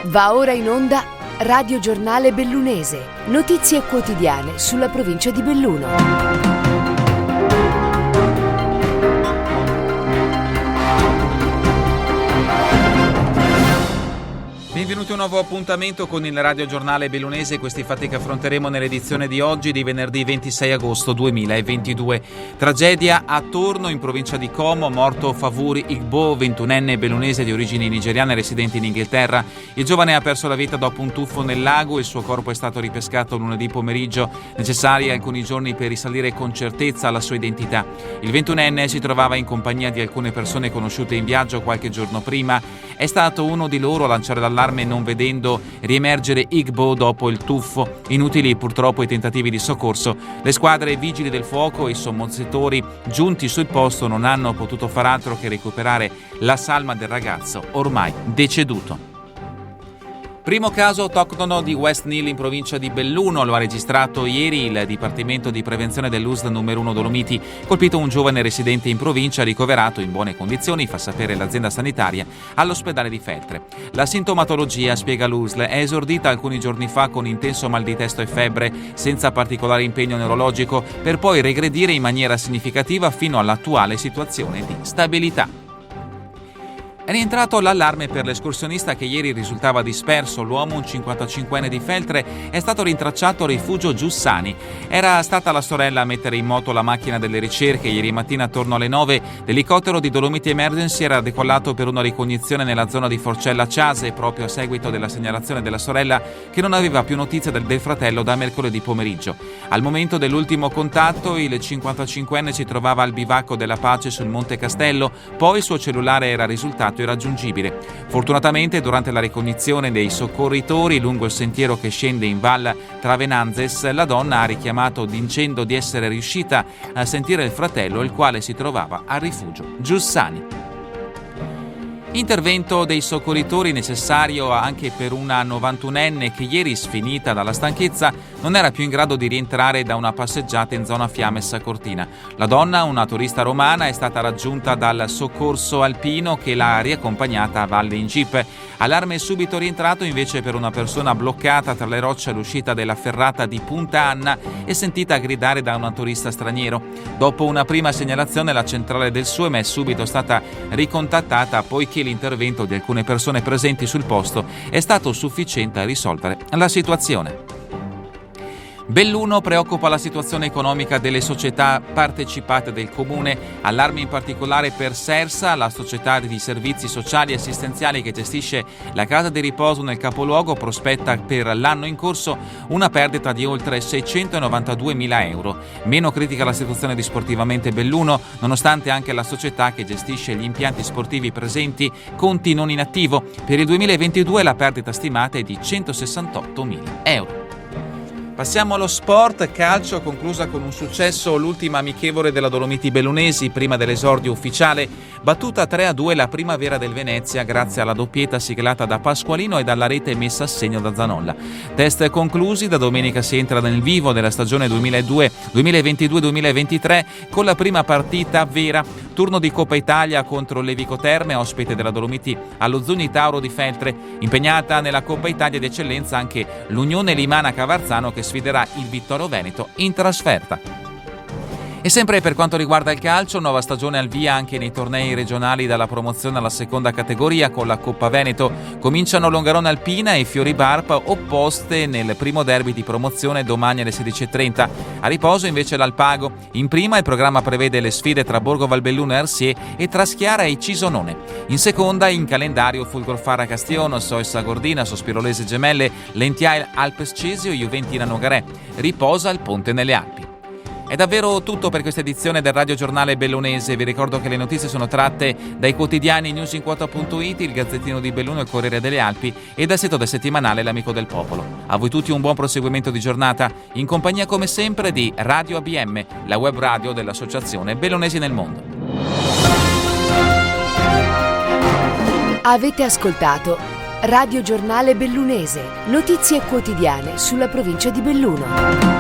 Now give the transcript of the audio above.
Va ora in onda Radio Giornale Bellunese, notizie quotidiane sulla provincia di Belluno. Benvenuti a un nuovo appuntamento con il Radio Giornale Bellunese, questi fatti che affronteremo nell'edizione di oggi di venerdì 26 agosto 2022. Tragedia a Torno, in provincia di Como, morto Favuri Igbo, 21enne bellunese di origini nigeriane residente in Inghilterra. Il giovane ha perso la vita dopo un tuffo nel lago, il suo corpo è stato ripescato lunedì pomeriggio, necessari alcuni giorni per risalire con certezza alla sua identità. Il 21enne si trovava in compagnia di alcune persone conosciute in viaggio qualche giorno prima. È stato uno di loro a lanciare l'allarme non vedendo riemergere Igbo dopo il tuffo. Inutili purtroppo i tentativi di soccorso. Le squadre vigili del fuoco e i sommozzatori giunti sul posto non hanno potuto far altro che recuperare la salma del ragazzo ormai deceduto. Primo caso autoctono di West Nil in provincia di Belluno, lo ha registrato ieri il Dipartimento di Prevenzione dell'USL numero 1 Dolomiti, colpito un giovane residente in provincia ricoverato in buone condizioni, fa sapere l'azienda sanitaria, all'ospedale di Feltre. La sintomatologia, spiega l'USL, è esordita alcuni giorni fa con intenso mal di testa e febbre, senza particolare impegno neurologico, per poi regredire in maniera significativa fino all'attuale situazione di stabilità. È rientrato l'allarme per l'escursionista che ieri risultava disperso. L'uomo, un 55enne di Feltre, è stato rintracciato al rifugio Giussani. Era stata la sorella a mettere in moto la macchina delle ricerche. Ieri mattina attorno alle 9 l'elicottero di Dolomiti Emergency era decollato per una ricognizione nella zona di Forcella Ciase, proprio a seguito della segnalazione della sorella che non aveva più notizia del fratello da mercoledì pomeriggio. Al momento dell'ultimo contatto il 55enne si trovava al bivacco della Pace sul Monte Castello, poi il suo cellulare era risultato irraggiungibile. Fortunatamente durante la ricognizione dei soccorritori lungo il sentiero che scende in Val Travenanzes, la donna ha richiamato dicendo di essere riuscita a sentire il fratello, il quale si trovava al rifugio Giussani. Intervento dei soccorritori necessario anche per una 91enne che ieri, sfinita dalla stanchezza, non era più in grado di rientrare da una passeggiata in zona Fiames a Cortina. La donna, una turista romana, è stata raggiunta dal soccorso alpino che l'ha riaccompagnata a valle in jeep. Allarme subito rientrato invece per una persona bloccata tra le rocce all'uscita della ferrata di Punta Anna e sentita gridare da un turista straniero. Dopo una prima segnalazione la centrale del SUEM è subito stata ricontattata poiché l'intervento di alcune persone presenti sul posto è stato sufficiente a risolvere la situazione. Belluno preoccupa la situazione economica delle società partecipate del comune, allarme in particolare per Sersa, la società di servizi sociali e assistenziali che gestisce la casa di riposo nel capoluogo, prospetta per l'anno in corso una perdita di oltre 692.000 euro. Meno critica la situazione di Sportivamente Belluno, nonostante anche la società che gestisce gli impianti sportivi presenti conti non in attivo. Per il 2022 la perdita stimata è di 168.000 euro. Passiamo allo sport, calcio, conclusa con un successo l'ultima amichevole della Dolomiti Bellunesi prima dell'esordio ufficiale, battuta 3-2 la Primavera del Venezia grazie alla doppietta siglata da Pasqualino e dalla rete messa a segno da Zanolla. Test conclusi, da domenica si entra nel vivo della stagione 2022-2023 con la prima partita vera, turno di Coppa Italia contro l'Evico Terme, ospite della Dolomiti allo Zugni Tauro di Feltre. Impegnata nella Coppa Italia d'eccellenza anche l'Unione Limana Cavarzano che sfiderà il Vittorio Veneto in trasferta. E sempre per quanto riguarda il calcio, nuova stagione al via anche nei tornei regionali dalla promozione alla seconda categoria con la Coppa Veneto. Cominciano Longarone Alpina e Fiori Barpa opposte nel primo derby di promozione domani alle 16.30. A riposo invece l'Alpago. In prima il programma prevede le sfide tra Borgo Valbelluno e Arsier e tra Schiara e Cisonone. In seconda in calendario Fulgorfara Castiono, Soessa Gordina, Sospirolese Gemelle, Lentiail Alpes Cesio, Juventina Nogaré. Riposa il Ponte nelle Alpi. È davvero tutto per questa edizione del Radio Giornale Bellunese. Vi ricordo che le notizie sono tratte dai quotidiani newsinquota.it, il Gazzettino di Belluno e il Corriere delle Alpi e dal sito del settimanale L'Amico del Popolo. A voi tutti un buon proseguimento di giornata, in compagnia come sempre di Radio ABM, la web radio dell'Associazione Bellunesi nel Mondo. Avete ascoltato Radio Giornale Bellunese, notizie quotidiane sulla provincia di Belluno.